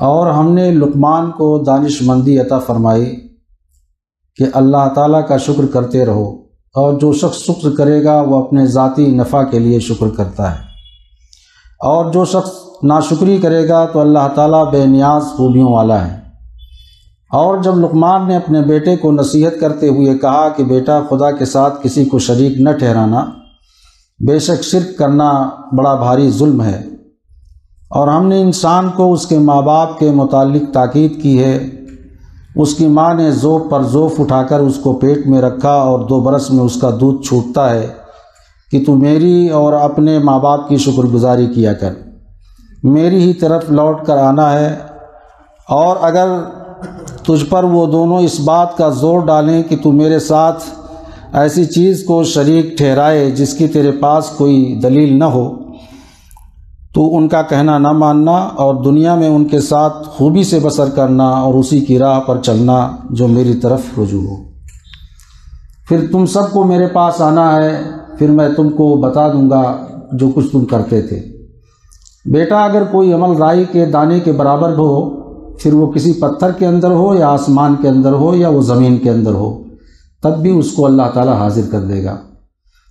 اور ہم نے لقمان کو دانش مندی عطا فرمائی کہ اللہ تعالیٰ کا شکر کرتے رہو، اور جو شخص شکر کرے گا وہ اپنے ذاتی نفع کے لیے شکر کرتا ہے، اور جو شخص ناشکری کرے گا تو اللہ تعالیٰ بے نیاز خوبیوں والا ہے۔ اور جب لقمان نے اپنے بیٹے کو نصیحت کرتے ہوئے کہا کہ بیٹا، خدا کے ساتھ کسی کو شریک نہ ٹھہرانا، بے شک شرک کرنا بڑا بھاری ظلم ہے، اور ہم نے انسان کو اس کے ماں باپ کے متعلق تاکید کی ہے۔ اس کی ماں نے ذوق پر ذوق اٹھا کر اس کو پیٹ میں رکھا، اور 2 برس میں اس کا دودھ چھوٹتا ہے کہ تو میری اور اپنے ماں باپ کی شکر گزاری کیا کر، میری ہی طرف لوٹ کر آنا ہے۔ اور اگر تجھ پر وہ دونوں اس بات کا زور ڈالیں کہ تو میرے ساتھ ایسی چیز کو شریک ٹھہرائے جس کی تیرے پاس کوئی دلیل نہ ہو، تو ان کا کہنا نہ ماننا، اور دنیا میں ان کے ساتھ خوبی سے بسر کرنا، اور اسی کی راہ پر چلنا جو میری طرف رجوع ہو۔ پھر تم سب کو میرے پاس آنا ہے، پھر میں تم کو بتا دوں گا جو کچھ تم کرتے تھے۔ بیٹا، اگر کوئی عمل رائی کے دانے کے برابر ہو، پھر وہ کسی پتھر کے اندر ہو یا آسمان کے اندر ہو یا وہ زمین کے اندر ہو، تب بھی اس کو اللہ تعالیٰ حاضر کر دے گا۔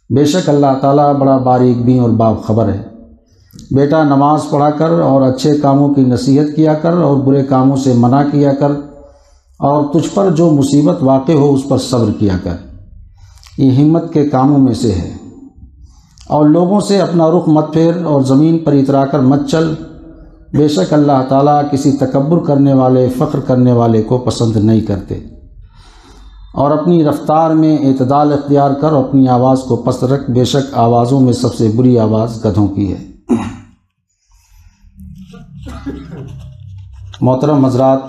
بے شک اللہ تعالیٰ بڑا باریک بین اور باخبر ہے۔ بیٹا، نماز پڑھا کر اور اچھے کاموں کی نصیحت کیا کر، اور برے کاموں سے منع کیا کر، اور تجھ پر جو مصیبت واقع ہو اس پر صبر کیا کر، یہ ہمت کے کاموں میں سے ہے۔ اور لوگوں سے اپنا رخ مت پھیر، اور زمین پر اترا کر مت چل، بے شک اللہ تعالیٰ کسی تکبر کرنے والے، فخر کرنے والے کو پسند نہیں کرتے۔ اور اپنی رفتار میں اعتدال اختیار کر، اور اپنی آواز کو پست رکھ، بے شک آوازوں میں سب سے بری آواز گدھوں کی ہے۔ محترم حضرات،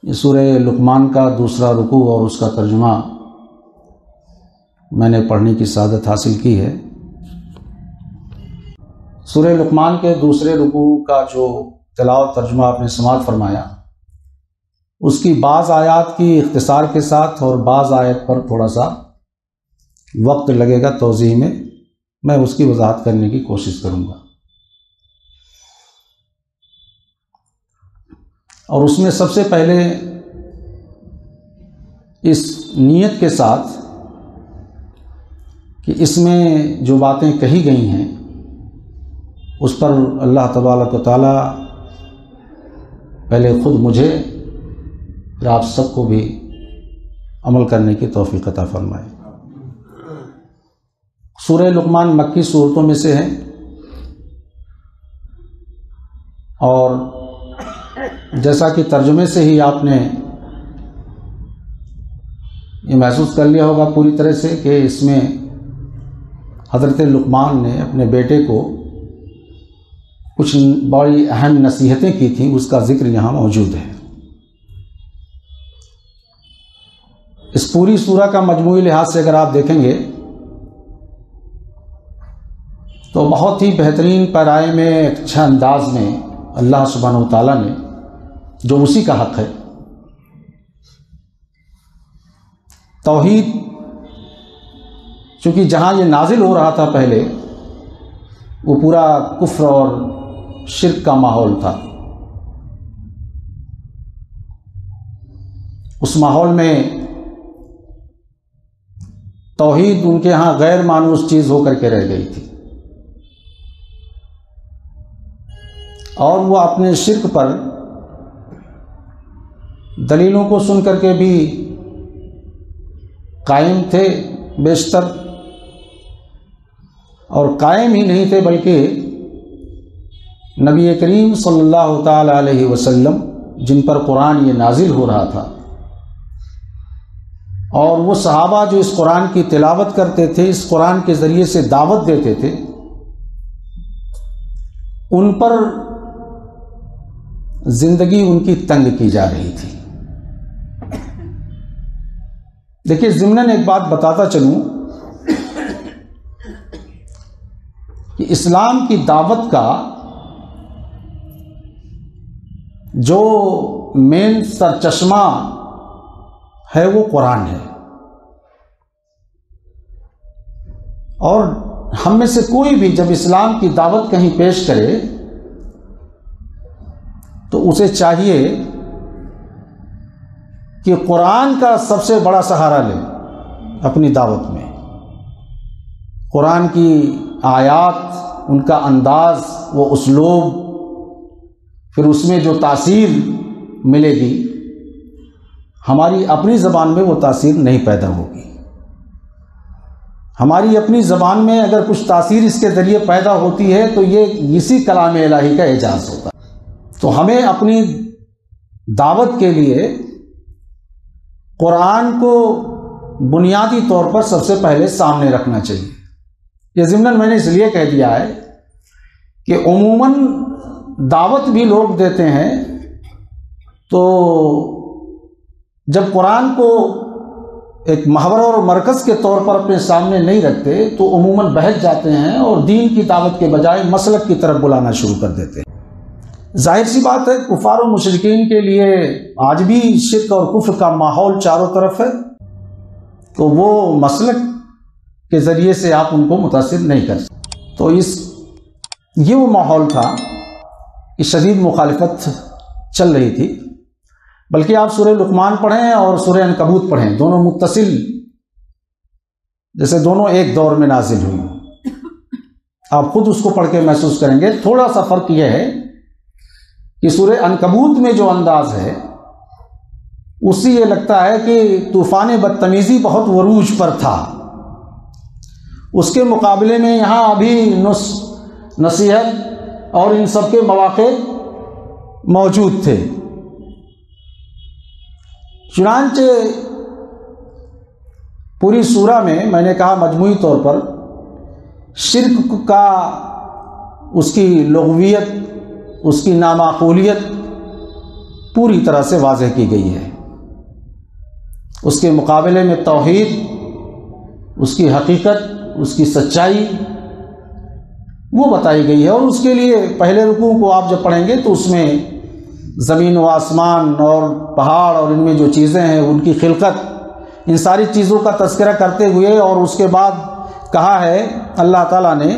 یہ سورہ لقمان کا دوسرا رکوع اور اس کا ترجمہ میں نے پڑھنے کی سعادت حاصل کی ہے۔ سورہ لقمان کے دوسرے رکوع کا جو تلاوت ترجمہ آپ نے سماعت فرمایا، اس کی بعض آیات کی اختصار کے ساتھ اور بعض آیت پر تھوڑا سا وقت لگے گا توضیح میں اس کی وضاحت کرنے کی کوشش کروں گا۔ اور اس میں سب سے پہلے اس نیت کے ساتھ کہ اس میں جو باتیں کہی گئی ہیں اس پر اللہ تبارک و تعالیٰ پہلے خود مجھے پھر آپ سب کو بھی عمل کرنے کی توفیق عطا فرمائے۔ سورہ لقمان مکی صورتوں میں سے ہے، اور جیسا کہ ترجمے سے ہی آپ نے یہ محسوس کر لیا ہوگا پوری طرح سے کہ اس میں حضرت لقمان نے اپنے بیٹے کو کچھ بڑی اہم نصیحتیں کی تھیں، اس کا ذکر یہاں موجود ہے۔ اس پوری سورہ کا مجموعی لحاظ سے اگر آپ دیکھیں گے تو بہت ہی بہترین پیرائے میں، ایک اچھا انداز میں اللہ سبحانہ و تعالیٰ نے، جو اسی کا حق ہے، توحید، چونکہ جہاں یہ نازل ہو رہا تھا پہلے وہ پورا کفر اور شرک کا ماحول تھا، اس ماحول میں توحید ان کے ہاں غیر مانوس چیز ہو کر کے رہ گئی تھی، اور وہ اپنے شرک پر دلیلوں کو سن کر کے بھی قائم تھے بیشتر، اور قائم ہی نہیں تھے بلکہ نبی کریم صلی اللہ تعالی علیہ وسلم جن پر قرآن یہ نازل ہو رہا تھا، اور وہ صحابہ جو اس قرآن کی تلاوت کرتے تھے، اس قرآن کے ذریعے سے دعوت دیتے تھے، ان پر زندگی ان کی تنگ کی جا رہی تھی۔ دیکھیے، ضمناً ایک بات بتاتا چلوں کہ اسلام کی دعوت کا جو مین سرچشمہ ہے وہ قرآن ہے، اور ہم میں سے کوئی بھی جب اسلام کی دعوت کہیں پیش کرے تو اسے چاہیے کہ قرآن کا سب سے بڑا سہارا لے اپنی دعوت میں. قرآن کی آیات، ان کا انداز، وہ اسلوب، پھر اس میں جو تاثیر ملے گی، ہماری اپنی زبان میں وہ تاثیر نہیں پیدا ہوگی. ہماری اپنی زبان میں اگر کچھ تاثیر اس کے ذریعے پیدا ہوتی ہے تو یہ اسی کلام الہی کا اعجاز ہوتا ہے. تو ہمیں اپنی دعوت کے لیے قرآن کو بنیادی طور پر سب سے پہلے سامنے رکھنا چاہیے. یہ ضمناً میں نے اس لیے کہہ دیا ہے کہ عموماً دعوت بھی لوگ دیتے ہیں تو جب قرآن کو ایک محور اور مرکز کے طور پر اپنے سامنے نہیں رکھتے تو عموماً بہک جاتے ہیں اور دین کی دعوت کے بجائے مسلک کی طرف بلانا شروع کر دیتے ہیں. ظاہر سی بات ہے کفار و مشرکین کے لیے آج بھی شرک اور کفر کا ماحول چاروں طرف ہے، تو وہ مسلک کے ذریعے سے آپ ان کو متاثر نہیں کر سکتے. تو یہ وہ ماحول تھا کہ شدید مخالفت چل رہی تھی. بلکہ آپ سورہ لقمان پڑھیں اور سورہ عنکبوت پڑھیں، دونوں متصل، جیسے دونوں ایک دور میں نازل ہوئی. آپ خود اس کو پڑھ کے محسوس کریں گے. تھوڑا سا فرق یہ ہے کہ سورہ عنکبوت میں جو انداز ہے اس سے یہ لگتا ہے کہ طوفان بدتمیزی بہت عروج پر تھا. اس کے مقابلے میں یہاں ابھی نصیحت اور ان سب کے مواقع موجود تھے. چنانچہ پوری سورہ میں نے کہا مجموعی طور پر شرک کا، اس کی لغویت، اس کی نامعقولیت پوری طرح سے واضح کی گئی ہے. اس کے مقابلے میں توحید، اس کی حقیقت، اس کی سچائی وہ بتائی گئی ہے. اور اس کے لیے پہلے رکوع کو آپ جب پڑھیں گے تو اس میں زمین و آسمان اور پہاڑ اور ان میں جو چیزیں ہیں ان کی خلقت، ان ساری چیزوں کا تذکرہ کرتے ہوئے اور اس کے بعد کہا ہے اللہ تعالیٰ نے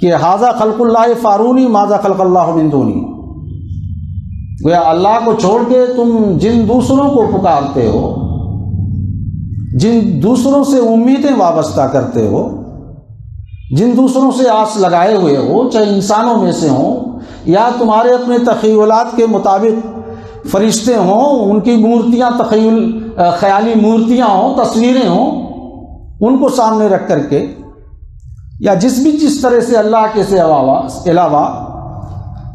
کہ ھذا خلق اللہ فارونی ماذا خلق اللہ من دونی. گویا اللہ کو چھوڑ کے تم جن دوسروں کو پکارتے ہو، جن دوسروں سے امیدیں وابستہ کرتے ہو، جن دوسروں سے آس لگائے ہوئے ہو، چاہے انسانوں میں سے ہوں یا تمہارے اپنے تخیلات کے مطابق فرشتے ہوں، ان کی مورتیاں خیالی مورتیاں ہوں، تصویریں ہوں، ان کو سامنے رکھ کر کے یا جس طرح سے اللہ کے سے علاوہ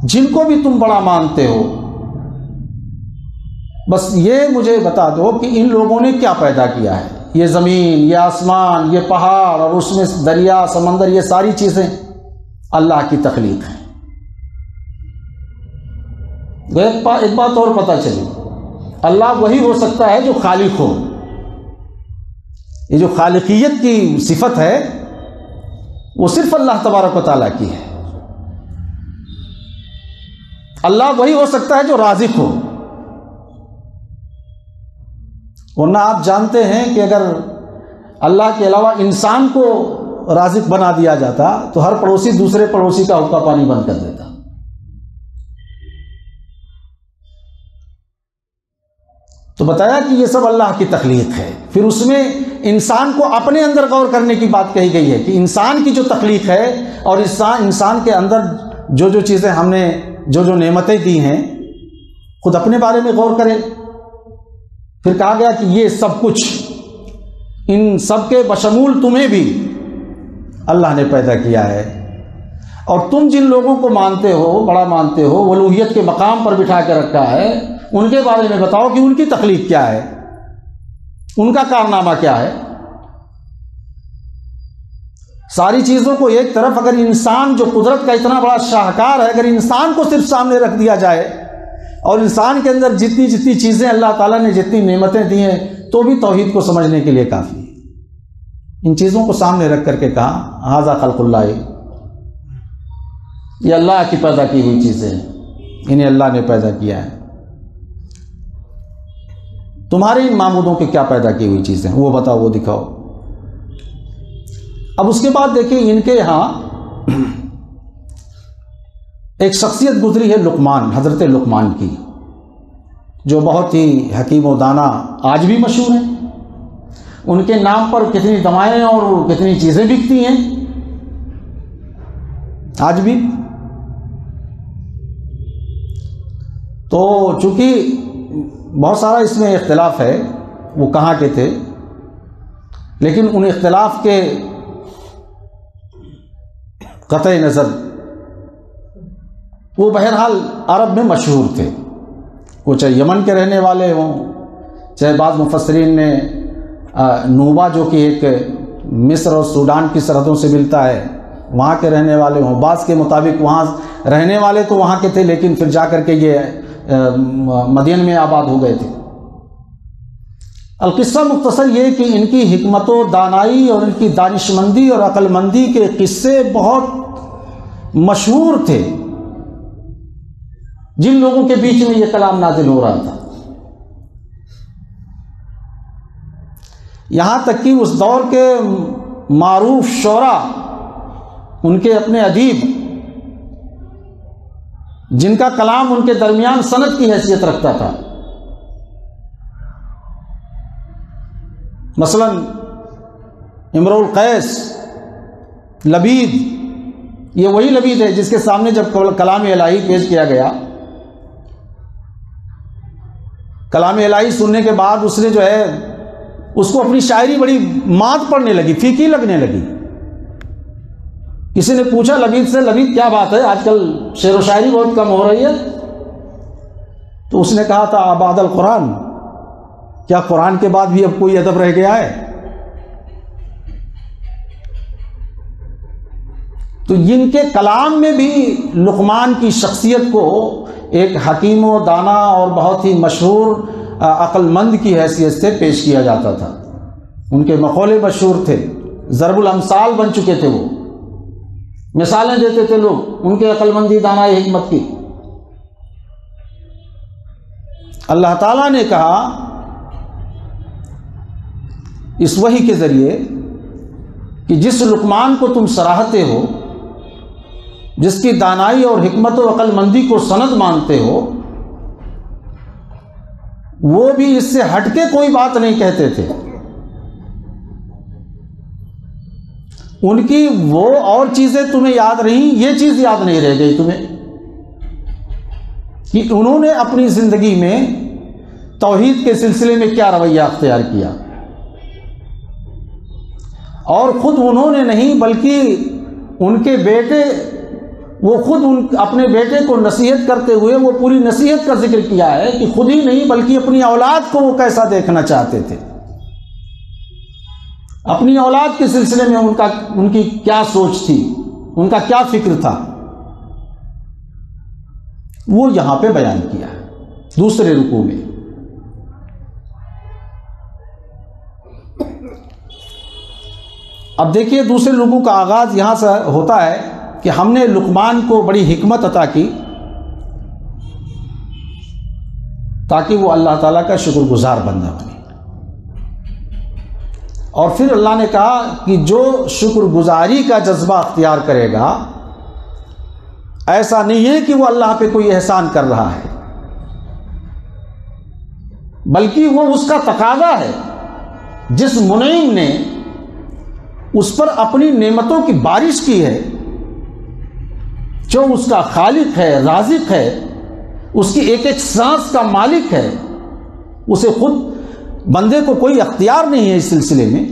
جن کو بھی تم بڑا مانتے ہو، بس یہ مجھے بتا دو کہ ان لوگوں نے کیا پیدا کیا ہے. یہ زمین، یہ آسمان، یہ پہاڑ اور اس میں دریا، سمندر، یہ ساری چیزیں اللہ کی تخلیق ہیں. ایک بات اور پتہ چلی، اللہ وہی ہو سکتا ہے جو خالق ہو. یہ جو خالقیت کی صفت ہے وہ صرف اللہ تبارک و تعالیٰ کی ہے. اللہ وہی ہو سکتا ہے جو رازق ہو. ورنہ آپ جانتے ہیں کہ اگر اللہ کے علاوہ انسان کو رازق بنا دیا جاتا تو ہر پڑوسی دوسرے پڑوسی کا حقہ پانی بند کر دیتا. تو بتایا کہ یہ سب اللہ کی تخلیق ہے. پھر اس میں انسان کو اپنے اندر غور کرنے کی بات کہی گئی ہے کہ انسان کی جو تخلیق ہے اور انسان کے اندر جو چیزیں ہم نے جو نعمتیں دی ہیں خود اپنے بارے میں غور کرے. پھر کہا گیا کہ یہ سب کچھ ان سب کے بشمول تمہیں بھی اللہ نے پیدا کیا ہے، اور تم جن لوگوں کو مانتے ہو، بڑا مانتے ہو، الوہیت کے مقام پر بٹھا کے رکھا ہے، ان کے بارے میں بتاؤ کہ ان کی تخلیق کیا ہے، ان کا کارنامہ کیا ہے. ساری چیزوں کو ایک طرف، اگر انسان جو قدرت کا اتنا بڑا شاہکار ہے، اگر انسان کو صرف سامنے رکھ دیا جائے اور انسان کے اندر جتنی چیزیں اللہ تعالیٰ نے جتنی نعمتیں دی ہیں تو بھی توحید کو سمجھنے کے لیے کافی ہے. ان چیزوں کو سامنے رکھ کر کے کہا ھذا خلق اللہ، یہ اللہ کی پیدا کی ہوئی چیزیں ہیں، انہیں اللہ نے پیدا کیا ہے. تمہارے ان معبودوں کے کیا پیدا کی ہوئی چیزیں ہیں وہ بتاؤ، وہ دکھاؤ. اب اس کے بعد دیکھیں ان کے یہاں ایک شخصیت گزری ہے لقمان، حضرت لقمان کی، جو بہت ہی حکیم و دانا آج بھی مشہور ہیں۔ ان کے نام پر کتنی دوائیں اور کتنی چیزیں بکتی ہیں آج بھی۔ تو چونکہ بہت سارا اس میں اختلاف ہے وہ کہاں کے تھے، لیکن ان اختلاف کے قطع نظر وہ بہرحال عرب میں مشہور تھے، وہ چاہے یمن کے رہنے والے ہوں، چاہے بعض مفسرین نے نوبہ جو کہ ایک مصر اور سوڈان کی سرحدوں سے ملتا ہے وہاں کے رہنے والے ہوں، بعض کے مطابق وہاں رہنے والے تو وہاں کے تھے لیکن پھر جا کر کے یہ مدین میں آباد ہو گئے تھے۔ القصہ مختصر یہ کہ ان کی حکمت و دانائی اور ان کی دانشمندی اور عقل مندی کے قصے بہت مشہور تھے جن لوگوں کے بیچ میں یہ کلام نازل ہو رہا تھا۔ یہاں تک کہ اس دور کے معروف شعراء، ان کے اپنے ادیب جن کا کلام ان کے درمیان سند کی حیثیت رکھتا تھا، مثلا امرؤ القیس، لبید، یہ وہی لبید ہے جس کے سامنے جب کلام الہی پیش کیا گیا، کلام الہی سننے کے بعد اس نے جو ہے اس کو اپنی شاعری بڑی مات پڑنے لگی، پھیکی لگنے لگی۔ کسی نے پوچھا لبید سے، لبید کیا بات ہے، آج کل شعر و شاعری بہت کم ہو رہی ہے؟ تو اس نے کہا تھا آباد القرآن، کیا قرآن کے بعد بھی اب کوئی ادب رہ گیا ہے؟ تو ان کے کلام میں بھی لقمان کی شخصیت کو ایک حکیم و دانا اور بہت ہی مشہور عقل مند کی حیثیت سے پیش کیا جاتا تھا۔ ان کے مقولے مشہور تھے، ضرب الامثال بن چکے تھے، وہ مثالیں دیتے تھے لوگ ان کے عقل مندی دانائی حکمت کی۔ اللہ تعالیٰ نے کہا اس وحی کے ذریعے کہ جس لقمان کو تم سراہتے ہو، جس کی دانائی اور حکمت و عقل مندی کو سند مانتے ہو، وہ بھی اس سے ہٹ کے کوئی بات نہیں کہتے تھے۔ ان کی وہ اور چیزیں تمہیں یاد رہیں، یہ چیز یاد نہیں رہ گئی تمہیں کہ انہوں نے اپنی زندگی میں توحید کے سلسلے میں کیا رویہ اختیار کیا، اور خود انہوں نے نہیں بلکہ ان کے بیٹے، وہ خود اپنے بیٹے کو نصیحت کرتے ہوئے وہ پوری نصیحت کا ذکر کیا ہے کہ خود ہی نہیں بلکہ اپنی اولاد کو وہ کیسا دیکھنا چاہتے تھے، اپنی اولاد کے سلسلے میں ان کی کیا سوچ تھی، ان کا کیا فکر تھا، وہ یہاں پہ بیان کیا ہے دوسرے رکوع میں۔ اب دیکھیے دوسرے رکوع کا آغاز یہاں سے ہوتا ہے کہ ہم نے لقمان کو بڑی حکمت عطا کی تاکہ وہ اللہ تعالیٰ کا شکر گزار بندہ بنے، اور پھر اللہ نے کہا کہ جو شکر گزاری کا جذبہ اختیار کرے گا، ایسا نہیں ہے کہ وہ اللہ پہ کوئی احسان کر رہا ہے، بلکہ وہ اس کا تقاضا ہے۔ جس منعم نے اس پر اپنی نعمتوں کی بارش کی ہے، جو اس کا خالق ہے، رازق ہے، اس کی ایک ایک سانس کا مالک ہے، اسے خود بندے کو کوئی اختیار نہیں ہے اس سلسلے میں،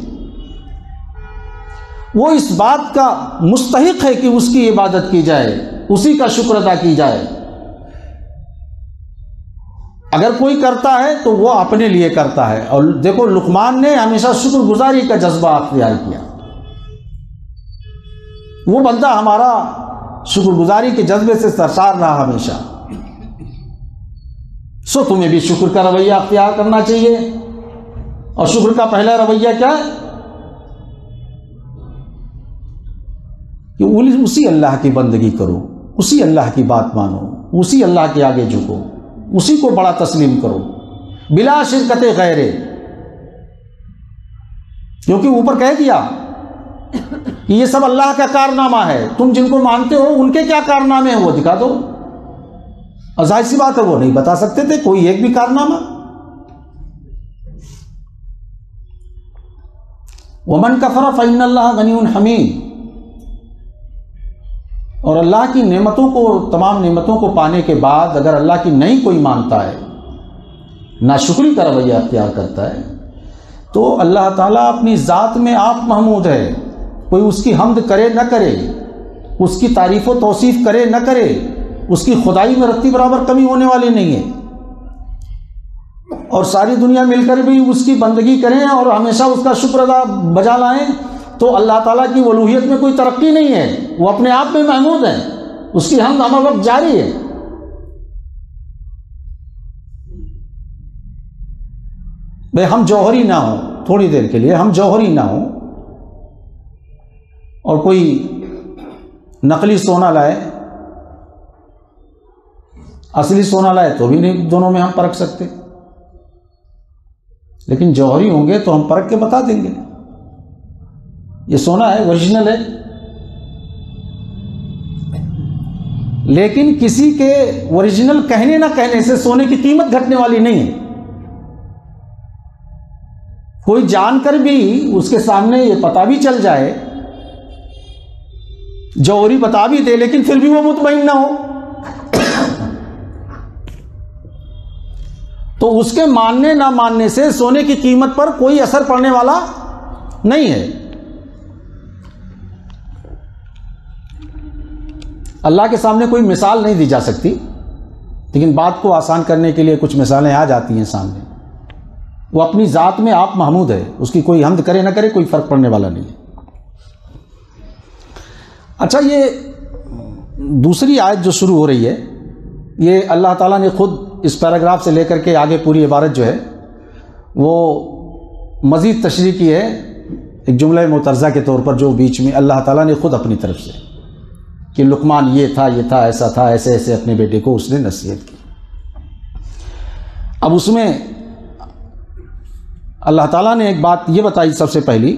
وہ اس بات کا مستحق ہے کہ اس کی عبادت کی جائے، اسی کا شکر ادا کی جائے۔ اگر کوئی کرتا ہے تو وہ اپنے لیے کرتا ہے، اور دیکھو لقمان نے ہمیشہ شکر گزاری کا جذبہ اختیار کیا۔ وہ بندہ ہمارا شکر گزاری کے جذبے سے سرشار رہا ہمیشہ۔ سو تمہیں بھی شکر کا رویہ اختیار کرنا چاہیے، اور شکر کا پہلا رویہ کیا ہے کہ اسی اللہ کی بندگی کرو، اسی اللہ کی بات مانو، اسی اللہ کے آگے جھکو، اسی کو بڑا تسلیم کرو بلا شرکت غیرے، کیونکہ اوپر کہہ دیا کہ یہ سب اللہ کا کارنامہ ہے، تم جن کو مانتے ہو ان کے کیا کارنامے ہیں وہ دکھا دو۔ ظاہر سی بات ہے وہ نہیں بتا سکتے تھے کوئی ایک بھی کارنامہ۔ وَمَنْ كَفَرَ فَإِنَّ اللَّهَ غَنِيٌّ حَمِيدٌ، اور اللہ کی نعمتوں کو، تمام نعمتوں کو پانے کے بعد اگر اللہ کی نہیں کوئی مانتا ہے، ناشکری کا رویہ اختیار کرتا ہے، تو اللہ تعالیٰ اپنی ذات میں آپ محمود ہے، کوئی اس کی حمد کرے نہ کرے، اس کی تعریف و توصیف کرے نہ کرے، اس کی خدائی میں رتی برابر کمی ہونے والی نہیں ہے، اور ساری دنیا مل کر بھی اس کی بندگی کریں اور ہمیشہ اس کا شکر ادا بجا لائیں تو اللہ تعالیٰ کی الوہیت میں کوئی ترقی نہیں ہے، وہ اپنے آپ میں محمود ہے، اس کی حمد ہمہ وقت جاری ہے۔ بھئی ہم جوہری نہ ہوں، تھوڑی دیر کے لیے ہم جوہری نہ ہوں اور کوئی نقلی سونا لائے، اصلی سونا لائے تو بھی نہیں دونوں میں ہم پرکھ سکتے، لیکن جوہری ہوں گے تو ہم پرکھ کے بتا دیں گے یہ سونا ہے، اوریجنل ہے۔ لیکن کسی کے اوریجنل کہنے نہ کہنے سے سونے کی قیمت گھٹنے والی نہیں ہے۔ کوئی جان کر بھی اس کے سامنے یہ پتہ بھی چل جائے، جوہری بتا بھی دے، لیکن پھر بھی وہ مطمئن نہ ہو، تو اس کے ماننے نہ ماننے سے سونے کی قیمت پر کوئی اثر پڑنے والا نہیں ہے۔ اللہ کے سامنے کوئی مثال نہیں دی جا سکتی، لیکن بات کو آسان کرنے کے لیے کچھ مثالیں آ جاتی ہیں سامنے۔ وہ اپنی ذات میں آپ محمود ہے، اس کی کوئی حمد کرے نہ کرے کوئی فرق پڑنے والا نہیں ہے۔ اچھا، یہ دوسری آیت جو شروع ہو رہی ہے، یہ اللہ تعالیٰ نے خود اس پیراگراف سے لے کر کے آگے پوری عبارت جو ہے وہ مزید تشریح کی ہے ایک جملہ معترضہ کے طور پر، جو بیچ میں اللہ تعالیٰ نے خود اپنی طرف سے کہ لقمان یہ تھا، ایسا تھا، ایسے ایسے اپنے بیٹے کو اس نے نصیحت کی۔ اب اس میں اللہ تعالیٰ نے ایک بات یہ بتائی سب سے پہلی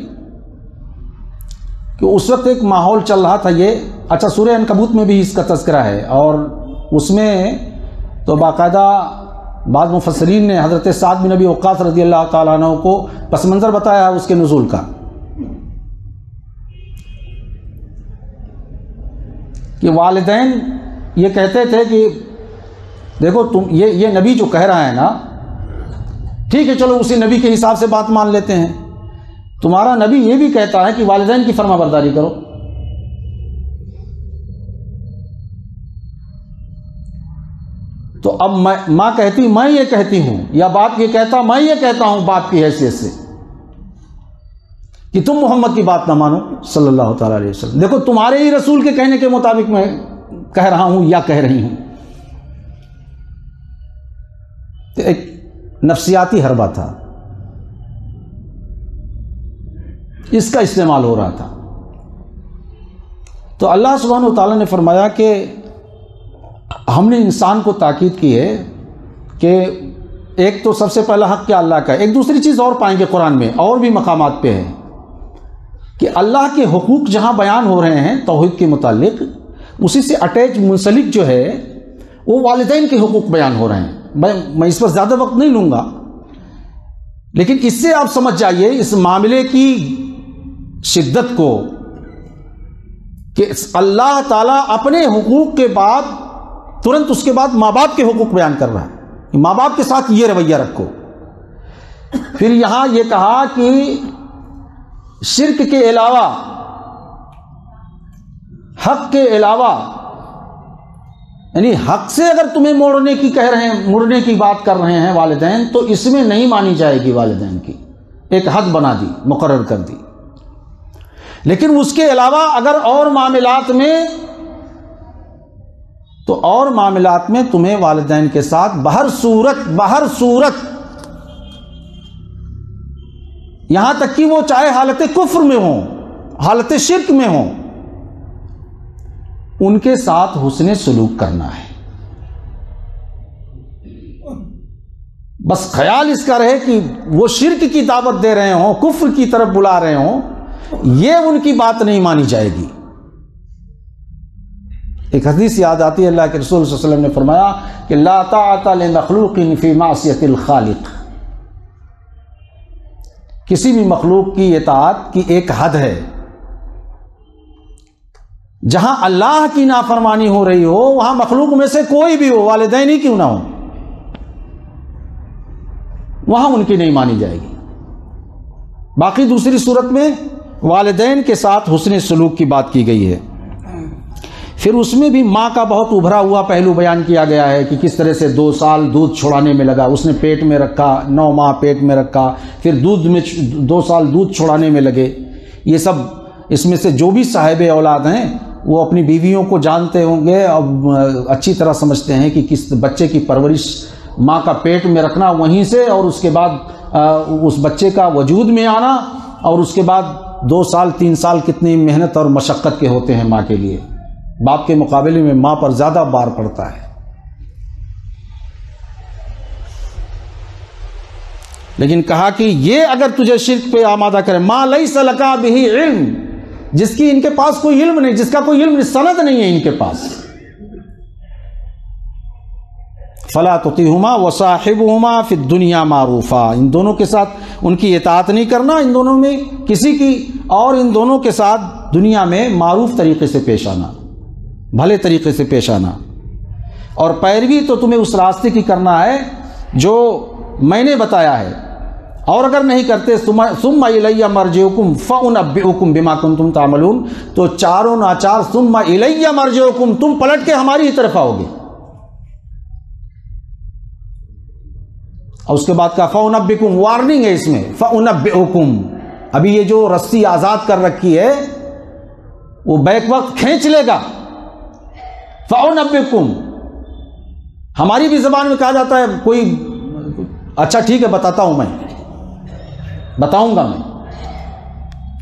کہ اس وقت ایک ماحول چل رہا تھا یہ، اچھا سورہ عنکبوت میں بھی اس کا تذکرہ ہے، اور اس میں تو باقاعدہ بعض مفسرین نے حضرت سعد بن ابی وقاص رضی اللہ تعالیٰ عنہ کو پس منظر بتایا ہے اس کے نزول کا، کہ والدین یہ کہتے تھے کہ دیکھو تم یہ نبی جو کہہ رہا ہے نا، ٹھیک ہے چلو اسی نبی کے حساب سے بات مان لیتے ہیں، تمہارا نبی یہ بھی کہتا ہے کہ والدین کی فرما برداری کرو، تو اب ماں کہتی میں یہ کہتی ہوں، یا باپ یہ کہتا میں یہ کہتا ہوں باپ کی حیثیت سے کہ تم محمد کی بات نہ مانو صلی اللہ تعالی علیہ وسلم، دیکھو تمہارے ہی رسول کے کہنے کے مطابق میں کہہ رہا ہوں یا کہہ رہی ہوں۔ تو ایک نفسیاتی حربہ تھا، اس کا استعمال ہو رہا تھا۔ تو اللہ سبحانہ و تعالیٰ نے فرمایا کہ ہم نے انسان کو تاکید کی ہے کہ ایک تو سب سے پہلا حق کیا اللہ کا ہے، ایک دوسری چیز اور پائیں گے قرآن میں اور بھی مقامات پہ ہے کہ اللہ کے حقوق جہاں بیان ہو رہے ہیں توحید کے متعلق، اسی سے اٹیچ منسلک جو ہے وہ والدین کے حقوق بیان ہو رہے ہیں۔ میں اس پر زیادہ وقت نہیں لوں گا، لیکن اس سے آپ سمجھ جائیے اس معاملے کی شدت کو کہ اللہ تعالیٰ اپنے حقوق کے بعد ترنت اس کے بعد ماں باپ کے حقوق بیان کر رہا ہے، ماں باپ کے ساتھ یہ رویہ رکھو۔ پھر یہاں یہ کہا کہ شرک کے علاوہ، حق کے علاوہ، یعنی حق سے اگر تمہیں مڑنے کی بات کر رہے ہیں والدین، تو اس میں نہیں مانی جائے گی والدین کی، ایک حد بنا دی، مقرر کر دی۔ لیکن اس کے علاوہ اگر اور معاملات میں تمہیں والدین کے ساتھ بہر صورت یہاں تک کہ وہ چاہے حالت کفر میں ہوں، حالت شرک میں ہوں، ان کے ساتھ حسن سلوک کرنا ہے۔ بس خیال اس کا رہے کہ وہ شرک کی دعوت دے رہے ہوں، کفر کی طرف بلا رہے ہوں، یہ ان کی بات نہیں مانی جائے گی۔ ایک حدیث یاد آتی ہے، اللہ کے رسول صلی اللہ علیہ وسلم نے فرمایا کہ لا طاعۃ لمخلوق فی معصیۃ الخالق، کسی بھی مخلوق کی اطاعت کی ایک حد ہے، جہاں اللہ کی نافرمانی ہو رہی ہو وہاں مخلوق میں سے کوئی بھی ہو، والدین ہی کیوں نہ ہو، وہاں ان کی نہیں مانی جائے گی۔ باقی دوسری صورت میں والدین کے ساتھ حسن سلوک کی بات کی گئی ہے۔ پھر اس میں بھی ماں کا بہت ابھرا ہوا پہلو بیان کیا گیا ہے کہ کس طرح سے 2 سال دودھ چھڑانے میں لگا، اس نے پیٹ میں رکھا، 9 ماہ پیٹ میں رکھا، پھر 2 سال دودھ چھڑانے میں لگے۔ یہ سب اس میں سے جو بھی صاحب اولاد ہیں وہ اپنی بیویوں کو جانتے ہوں گے اور اچھی طرح سمجھتے ہیں کہ کس بچے کی پرورش ماں کا پیٹ میں رکھنا وہیں سے، اور اس کے بعد اس بچے کا وجود میں آنا، اور اس کے بعد 2 سال 3 سال کتنی محنت اور مشقت کے ہوتے ہیں ماں کے لیے۔ باپ کے مقابلے میں ماں پر زیادہ بار پڑتا ہے۔ لیکن کہا کہ یہ اگر تجھے شرک پہ آمادہ کرے، ما لیس لک بہ علم، جس کی ان کے پاس کوئی علم نہیں، جس کا کوئی علم سند نہیں ہے ان کے پاس، فلا تطیعہما وصاحبہما فی الدنیا معروفا، ان دونوں کے ساتھ ان کی اطاعت نہیں کرنا، ان دونوں میں کسی کی، اور ان دونوں کے ساتھ دنیا میں معروف طریقے سے پیش آنا، بھلے طریقے سے پیش آنا، اور پیروی تو تمہیں اس راستے کی کرنا ہے جو میں نے بتایا ہے، اور اگر نہیں کرتے ثم الی مرجعکم فانبئکم بما کنتم تعملون، تو چاروں ناچار ثم الی مرجعکم، تم پلٹ کے ہماری ہی طرف آؤ گے، اور اس کے بعد کا فانبئکم، وارننگ ہے اس میں، فانبئکم، ابھی یہ جو رسی آزاد کر رکھی ہے وہ بیک وقت کھینچ لے گا، فانبئکم، ہماری بھی زبان میں کہا جاتا ہے کوئی اچھا ٹھیک ہے بتاتا ہوں، میں بتاؤں گا، میں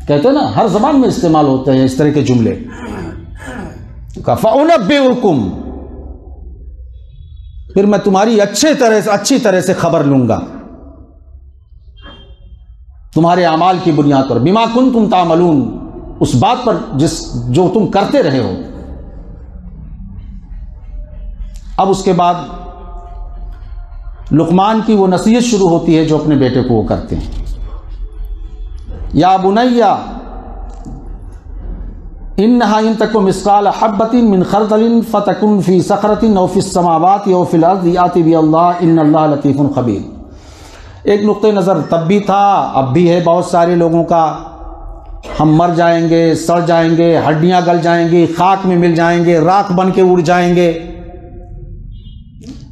کہتے ہیں نا ہر زبان میں استعمال ہوتے ہیں اس طرح کے جملے، فانبئکم، پھر میں تمہاری اچھی طرح سے خبر لوں گا تمہارے اعمال کی بنیاد پر، بما کنتم تعملون، اس بات پر جو تم کرتے رہے ہو۔ اب اس کے بعد لقمان کی وہ نصیحت شروع ہوتی ہے جو اپنے بیٹے کو وہ کرتے ہیں، یا بنیا انہا ان تک مثقال حبۃ من خردل فتکن فی صخرۃ او فی السماوات او فی الارض یأتی باللہ ان اللہ لطیف خبیر۔ ایک نقطہ نظر تب بھی تھا، اب بھی ہے بہت سارے لوگوں کا، ہم مر جائیں گے، سڑ جائیں گے، ہڈیاں گل جائیں گی، خاک میں مل جائیں گے، راکھ بن کے اڑ جائیں گے،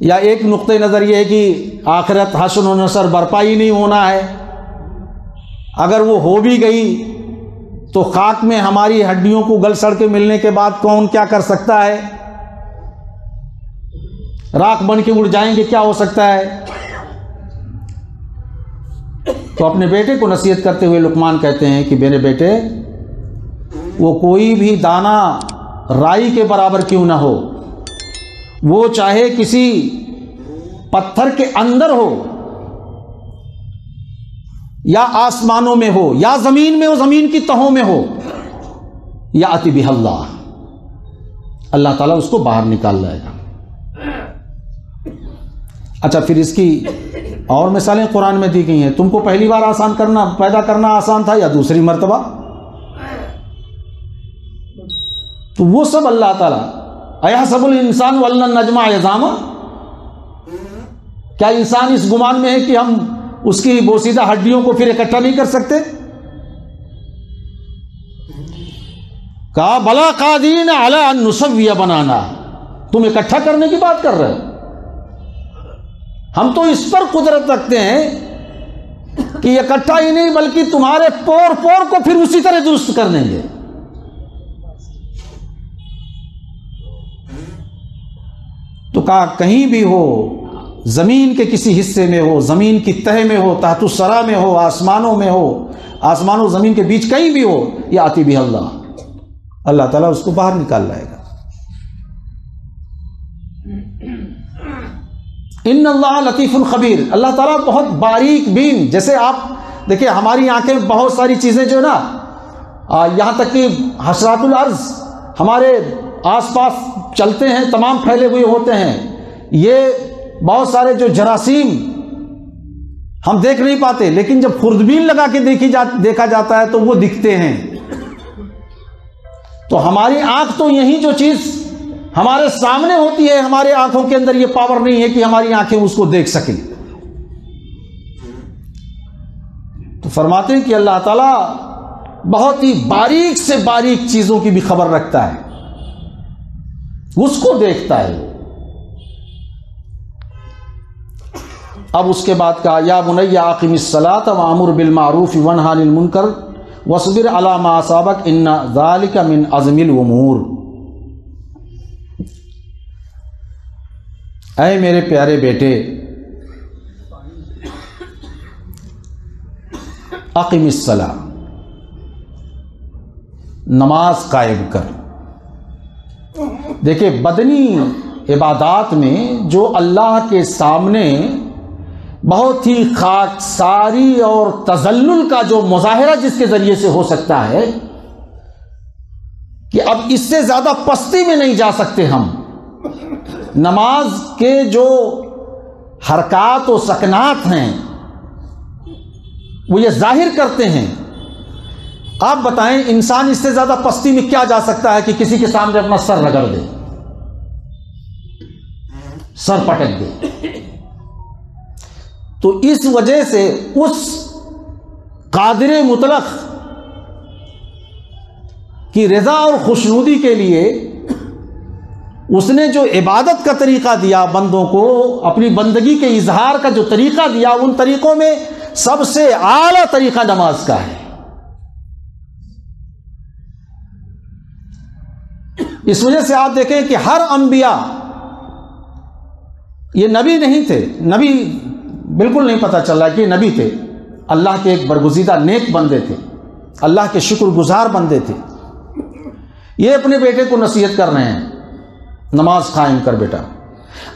یا ایک نقطہ نظر یہ ہے کہ آخرت حشر و نشر برپا ہی نہیں ہونا ہے، اگر وہ ہو بھی گئی تو خاک میں ہماری ہڈیوں کو گل سڑ کے ملنے کے بعد کون کیا کر سکتا ہے، راکھ بن کے اڑ جائیں گے، کیا ہو سکتا ہے۔ تو اپنے بیٹے کو نصیحت کرتے ہوئے لقمان کہتے ہیں کہ میرے بیٹے، وہ کوئی بھی دانہ رائی کے برابر کیوں نہ ہو، وہ چاہے کسی پتھر کے اندر ہو یا آسمانوں میں ہو یا زمین میں ہو، زمین کی تہوں میں ہو، یأتی بہ اللہ، اللہ تعالیٰ اس کو باہر نکال لائے گا۔ اچھا، پھر اس کی اور مثالیں قرآن میں دی گئی ہیں، تم کو پہلی بار پیدا کرنا آسان تھا یا دوسری مرتبہ، تو وہ سب اللہ تعالیٰ، ایحسب الانسان ان لن نجمع عظامہ، کیا انسان اس گمان میں ہے کہ ہم اس کی بوسیدہ ہڈیوں کو پھر اکٹھا نہیں کر سکتے؟ کہا بلا قادرین علی ان نسوی بنانا، تم اکٹھا کرنے کی بات کر رہے ہو، ہم تو اس پر قدرت رکھتے ہیں کہ اکٹھا ہی نہیں بلکہ تمہارے پور پور کو پھر اسی طرح درست کر دیں گے۔ تو کہا کہیں بھی ہو، زمین کے کسی حصے میں ہو، زمین کی تہ میں ہو، تحت الثری میں ہو، آسمانوں میں ہو، آسمان و زمین کے بیچ کہیں بھی ہو، یأتی بہ اللہ، اللہ تعالیٰ اس کو باہر نکال لائے گا۔ ان اللہ لطیف خبیر، اللہ تعالیٰ بہت باریک بین، جیسے آپ دیکھیں ہماری آنکھیں بہت ساری چیزیں جو ہے نا یہاں تک کہ حشرات الارض ہمارے آس پاس چلتے ہیں، تمام پھیلے ہوئے ہوتے ہیں. یہ بہت سارے جو جراثیم ہم دیکھ نہیں پاتے، لیکن جب خوردبین لگا کے دیکھا جاتا ہے تو وہ دکھتے ہیں. تو ہماری آنکھ تو یہی جو چیز ہمارے سامنے ہوتی ہے، ہمارے آنکھوں کے اندر یہ پاور نہیں ہے کہ ہماری آنکھیں اس کو دیکھ سکیں. تو فرماتے ہیں کہ اللہ تعالیٰ بہت ہی باریک سے باریک چیزوں کی بھی خبر رکھتا ہے، اس کو دیکھتا ہے. اب اس کے بعد کہا یا بنی اقم الصلاۃ وامر بالمعروف وانہی عن المنکر واصبر علی ما اصابک ان ذلک من عزم الامور. اے میرے پیارے بیٹے، اقم الصلاۃ، نماز قائم کر. دیکھیں بدنی عبادات میں جو اللہ کے سامنے بہت ہی خاکساری اور تذلل کا جو مظاہرہ جس کے ذریعے سے ہو سکتا ہے کہ اب اس سے زیادہ پستی میں نہیں جا سکتے ہم. نماز کے جو حرکات و سکنات ہیں وہ یہ ظاہر کرتے ہیں. آپ بتائیں انسان اس سے زیادہ پستی میں کیا جا سکتا ہے کہ کسی کے سامنے اپنا سر رگڑ دے، سر پٹک دے. تو اس وجہ سے اس قادر مطلق کی رضا اور خوشنودی کے لیے اس نے جو عبادت کا طریقہ دیا بندوں کو، اپنی بندگی کے اظہار کا جو طریقہ دیا، ان طریقوں میں سب سے اعلیٰ طریقہ نماز کا ہے. اس وجہ سے آپ دیکھیں کہ ہر انبیاء، یہ نبی نہیں تھے، نبی بالکل نہیں پتہ چل رہا کہ یہ نبی تھے، اللہ کے ایک برگزیدہ نیک بندے تھے، اللہ کے شکر گزار بندے تھے. یہ اپنے بیٹے کو نصیحت کر رہے ہیں نماز قائم کر بیٹا.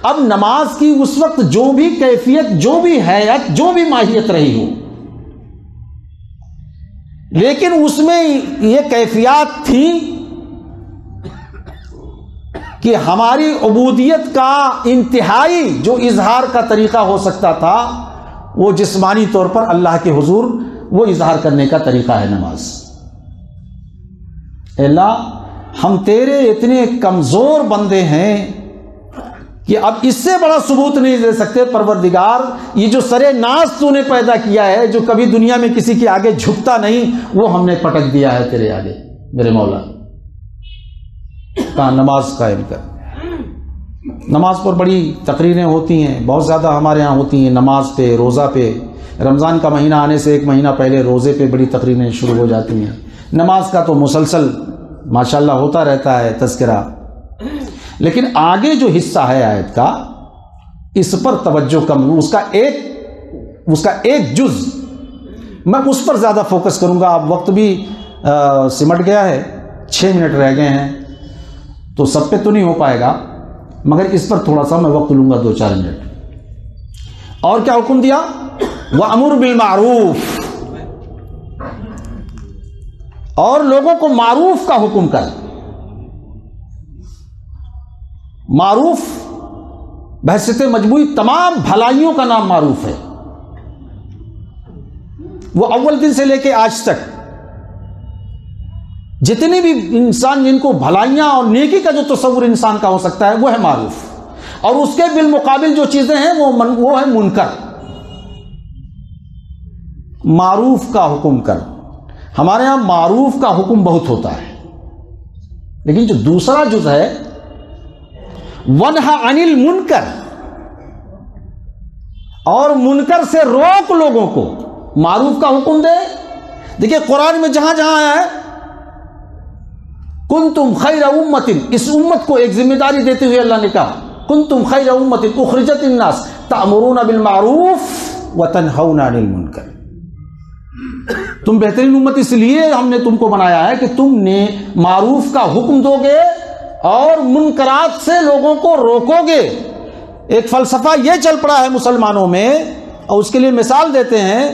اب نماز کی اس وقت جو بھی کیفیت، جو بھی حیت، جو بھی ماہیت رہی ہو، لیکن اس میں یہ کیفیات تھی کہ ہماری عبودیت کا انتہائی جو اظہار کا طریقہ ہو سکتا تھا وہ جسمانی طور پر اللہ کے حضور وہ اظہار کرنے کا طریقہ ہے نماز. اے اللہ ہم تیرے اتنے کمزور بندے ہیں کہ اب اس سے بڑا ثبوت نہیں دے سکتے. پروردگار یہ جو سرے ناز تو نے پیدا کیا ہے، جو کبھی دنیا میں کسی کے آگے جھکتا نہیں، وہ ہم نے پٹک دیا ہے تیرے آگے میرے مولا. کہاں نماز قائم کر. نماز پر بڑی تقریریں ہوتی ہیں، بہت زیادہ ہمارے ہاں ہوتی ہیں. نماز پہ، روزہ پہ، رمضان کا مہینہ آنے سے ایک مہینہ پہلے روزے پہ بڑی تقریریں شروع ہو جاتی ہیں. نماز کا تو مسلسل ماشاءاللہ ہوتا رہتا ہے تذکرہ، لیکن آگے جو حصہ ہے آیت کا اس پر توجہ کم. اس کا ایک جز میں اس پر زیادہ فوکس کروں گا. اب وقت بھی سمٹ گیا ہے، 6 منٹ رہ گئے ہیں، تو سب پہ تو نہیں ہو پائے گا، مگر اس پر تھوڑا سا میں وقت لوں گا، 2-4 منٹ. اور کیا حکم دیا؟ وَأَمُرْ بِالْمَعْرُوفِ، اور لوگوں کو معروف کا حکم کر. معروف بحیثیت مجموعی تمام بھلائیوں کا نام معروف ہے. وہ اول دن سے لے کے آج تک جتنے بھی انسان جن کو بھلائیاں اور نیکی کا جو تصور انسان کا ہو سکتا ہے وہ ہے معروف، اور اس کے بالمقابل جو چیزیں ہیں وہ ہے منکر. معروف کا حکم کر. ہمارے ہاں معروف کا حکم بہت ہوتا ہے، لیکن جو دوسرا جز ہے ونہا عن المنکر، اور منکر سے روک لوگوں کو. معروف کا حکم دے. دیکھیں قرآن میں جہاں جہاں آیا ہے کنتم خیر امت، اس امت کو ایک ذمہ داری دیتے ہوئے اللہ نے کہا کنتم خیر امت اخرجت الناس تأمرون بالمعروف وتنہون عن المنکر. تم بہترین امت اس لیے ہم نے تم کو بنایا ہے کہ تم نے معروف کا حکم دو گے اور منکرات سے لوگوں کو روکو گے. ایک فلسفہ یہ چل پڑا ہے مسلمانوں میں، اور اس کے لیے مثال دیتے ہیں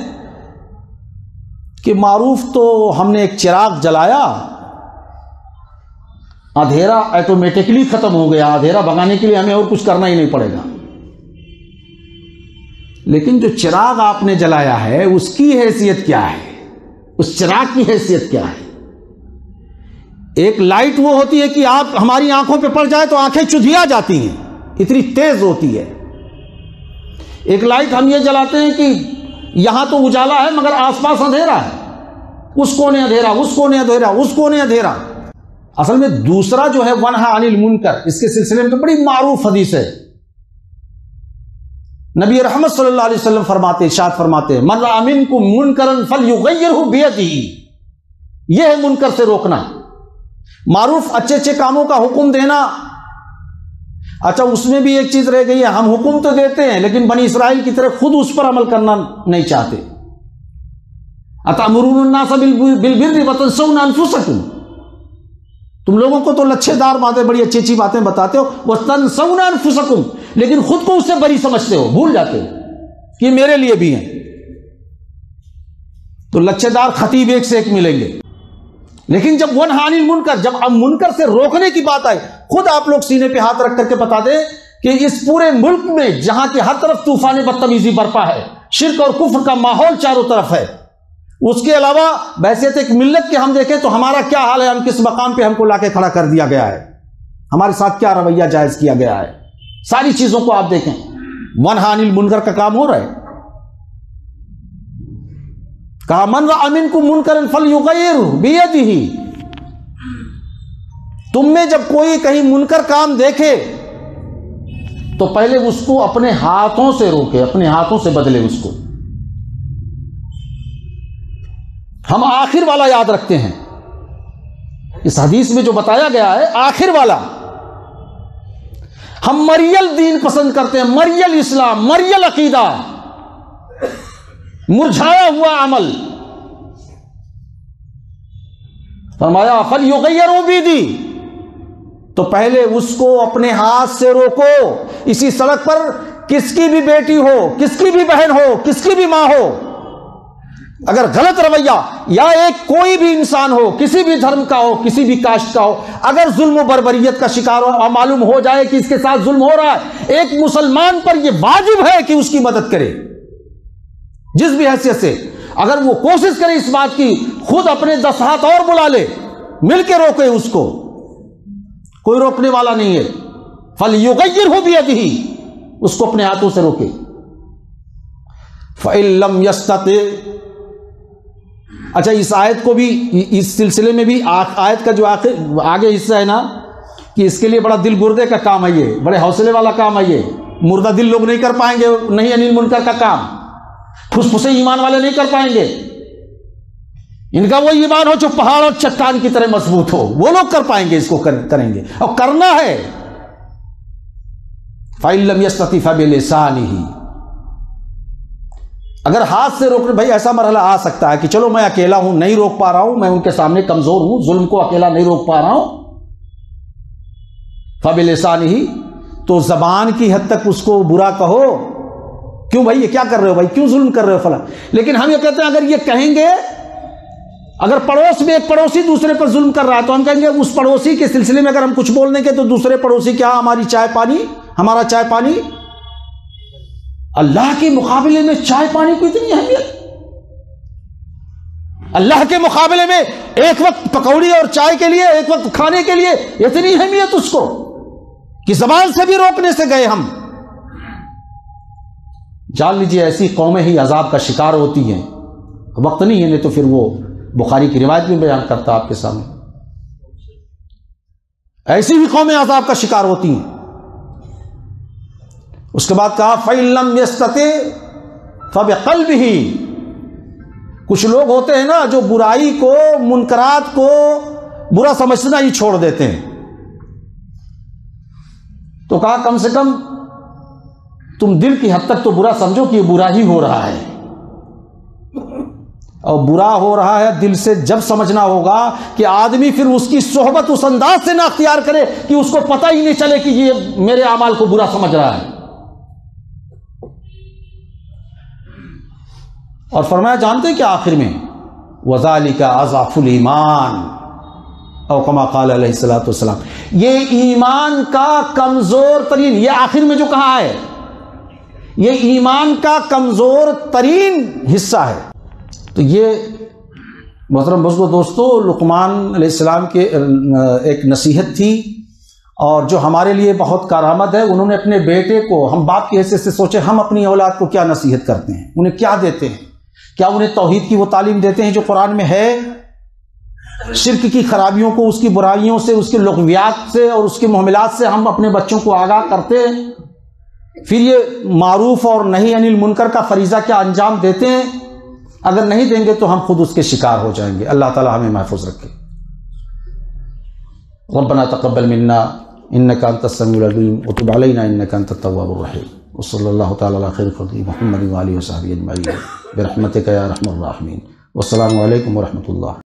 کہ معروف تو ہم نے ایک چراغ جلایا، اندھیرا آٹومیٹکلی ختم ہو گیا، اندھیرا بھگانے کے لیے ہمیں اور کچھ کرنا ہی نہیں پڑے گا۔ لیکن جو چراغ آپ نے جلایا ہے اس کی حیثیت کیا ہے؟ اس چراغ کی حیثیت کیا ہے؟ ایک لائٹ وہ ہوتی ہے کہ آپ ہماری آنکھوں پہ پڑ جائے تو آنکھیں چدھیا جاتی ہیں، اتنی تیز ہوتی ہے۔ ایک لائٹ ہم یہ جلاتے ہیں کہ یہاں تو اجالا ہے مگر آس پاس اندھیرا ہے، اس کونے اندھیرا، اس کونے اندھیرا، اس کونے اندھیرا۔ اصل میں دوسرا جو ہے ونہا عن المنکر، اس کے سلسلے میں تو بڑی معروف حدیث ہے۔ نبی رحمت صلی اللہ علیہ وسلم فرماتے، ارشاد فرماتے، من رأى منکم منکرا فلیغیرہ بیدہ، یہ ہے منکر سے روکنا۔ معروف اچھے اچھے کاموں کا حکم دینا، اچھا اس میں بھی ایک چیز رہ گئی ہے، ہم حکم تو دیتے ہیں لیکن بنی اسرائیل کی طرح خود اس پر عمل کرنا نہیں چاہتے۔ اتأمرون الناس بالبر وتنسون انفسکم، تم لوگوں کو تو لچھے دار باتیں، بڑی اچھی اچھی باتیں بتاتے ہو، وتنسون انفسکم، لیکن خود کو اس سے بری سمجھتے ہو، بھول جاتے ہو کہ میرے لیے بھی ہیں۔ تو لچھے دار خطیب ایک سے ایک ملیں گے، لیکن جب ونہا عن المنکر، جب اب منکر سے روکنے کی بات آئی، خود آپ لوگ سینے پہ ہاتھ رکھ کر کے بتا دیں کہ اس پورے ملک میں جہاں کی ہر طرف طوفان بدتمیزی برپا ہے، شرک اور کفر کا ماحول چاروں طرف ہے، اس کے علاوہ بحیثیت ایک ملت کے ہم دیکھیں تو ہمارا کیا حال ہے، ہم کس مقام پہ ہم کو لا کے کھڑا کر دیا گیا ہے، ہمارے ساتھ کیا رویہ جائز کیا گیا ہے، ساری چیزوں کو آپ دیکھیں، ونہا عن المنکر کا کام ہو رہا ہے۔ کہا من رأى منکم منکرا فلیغیرہ بیدہ، تم میں جب کوئی کہیں منکر کام دیکھے تو پہلے اس کو اپنے ہاتھوں سے روکے، اپنے ہاتھوں سے بدلے اس کو۔ ہم آخر والا یاد رکھتے ہیں، اس حدیث میں جو بتایا گیا ہے آخر والا۔ ہم مریل دین پسند کرتے ہیں، مریل اسلام، مریل عقیدہ، مرجھایا ہوا عمل۔ فرمایا فلیغیرہ بیدہ، تو پہلے اس کو اپنے ہاتھ سے روکو۔ اسی سڑک پر کس کی بھی بیٹی ہو، کس کی بھی بہن ہو، کس کی بھی ماں ہو، اگر غلط رویہ یا ایک کوئی بھی انسان ہو، کسی بھی دھرم کا ہو، کسی بھی کاسٹ کا ہو، اگر ظلم و بربریت کا شکار ہو اور معلوم ہو جائے کہ اس کے ساتھ ظلم ہو رہا ہے، ایک مسلمان پر یہ واجب ہے کہ اس کی مدد کرے جس بھی حیثیت سے۔ اگر وہ کوشش کرے اس بات کی، خود اپنے 10 ہاتھ اور بلا لے، مل کے روکے اس کو، کوئی روکنے والا نہیں ہے۔ فَلْيُغَيِّرْهُ بِيَدِهِ، اس کو اپنے ہاتھوں سے روکے۔ فَإِن لَّمْ يَسْتَطِعْ، اچھا اس آیت کو بھی، اس سلسلے میں بھی آیت کا جو آگے حصہ ہے نا، کہ اس کے لیے بڑا دل گردے کا کام ہے، یہ بڑے حوصلے والا کام ہے، یہ مردہ دل لوگ نہیں کر پائیں گے، نہیں انیل منکر کا کام، پھسپھسے ایمان والے نہیں کر پائیں گے۔ ان کا وہ ایمان ہو جو پہاڑ اور چٹان کی طرح مضبوط ہو، وہ لوگ کر پائیں گے، اس کو کریں گے، اور کرنا ہے۔ فَإِن لَّمْ يَسْتَطِعْ فَبِلِسَانِهِ، اگر ہاتھ سے روکنے، بھائی ایسا مرحلہ آ سکتا ہے کہ چلو میں اکیلا ہوں، نہیں روک پا رہا ہوں، میں ان کے سامنے کمزور ہوں، ظلم کو اکیلا نہیں روک پا رہا ہوں، فَبِلِسَانِهِ، تو زبان کی حد تک اس کو برا کہو، کیوں بھائی یہ کیا کر رہے ہو، بھائی کیوں ظلم کر رہے ہو فلاں۔ لیکن ہم یہ کہتے ہیں اگر یہ کہیں گے، اگر پڑوس میں ایک پڑوسی دوسرے پر ظلم کر رہا ہے تو ہم کہیں گے اس پڑوسی کے سلسلے میں اگر ہم کچھ بول دیں گے تو دوسرے پڑوسی کیا ہماری چائے پانی، ہمارا چائے پانی، اللہ کے مقابلے میں چائے پانی کو اتنی اہمیت، اللہ کے مقابلے میں ایک وقت پکوڑی اور چائے کے لیے، ایک وقت کھانے کے لیے اتنی اہمیت اس کو کہ زبان سے بھی روکنے سے گئے ہم۔ جان لیجیے ایسی قومیں ہی عذاب کا شکار ہوتی ہیں۔ وقت نہیں ہے، نہیں تو پھر وہ بخاری کی روایت میں بیان کرتا آپ کے sامنے، ایسی بھی قومیں عذاب کا شکار ہوتی ہیں۔ اس کے بعد کہا فَإِن لَّمْ يَسْتَطِعْ فَبِقَلْبِهِ، کچھ لوگ ہوتے ہیں نا جو برائی کو، منکرات کو برا سمجھنا ہی چھوڑ دیتے ہیں، تو کہا کم سے کم تم دل کی حد تک تو برا سمجھو کہ یہ برا ہی ہو رہا ہے، اور برا ہو رہا ہے دل سے جب سمجھنا ہوگا کہ آدمی پھر اس کی صحبت اس انداز سے نہ اختیار کرے کہ اس کو پتہ ہی نہیں چلے کہ یہ میرے اعمال کو برا سمجھ رہا ہے۔ اور فرمایا جانتے ہیں کہ آخر میں وذالک اضعف الایمان، او کما قال علیہ الصلوۃ والسلام، یہ ایمان کا کمزور ترین، یہ آخر میں جو کہا ہے یہ ایمان کا کمزور ترین حصہ ہے۔ تو یہ محترم بزرگوں دوستو لقمان علیہ السلام کے ایک نصیحت تھی، اور جو ہمارے لیے بہت کارآمد ہے۔ انہوں نے اپنے بیٹے کو، ہم باپ کی حیثیت سے سوچے ہم اپنی اولاد کو کیا نصیحت کرتے ہیں، انہیں کیا دیتے ہیں؟ کیا انہیں توحید کی وہ تعلیم دیتے ہیں جو قرآن میں ہے؟ شرک کی خرابیوں کو، اس کی برائیوں سے، اس کے لغویات سے اور اس کے معاملات سے ہم اپنے بچوں کو آگاہ کرتے ہیں؟ پھر یہ معروف اور نہی عن المنکر کا فریضہ کیا انجام دیتے ہیں؟ اگر نہیں دیں گے تو ہم خود اس کے شکار ہو جائیں گے۔ اللہ تعالی ہمیں محفوظ رکھے۔ ربنا تقبل منا انك انت السميع العليم وتب علينا انك انت التواب الرحيم، وصلى الله تعالى على خير خلقه محمد وآله وصحبه اجمعين برحمتك يا ارحم الراحمين، والسلام عليكم ورحمة الله۔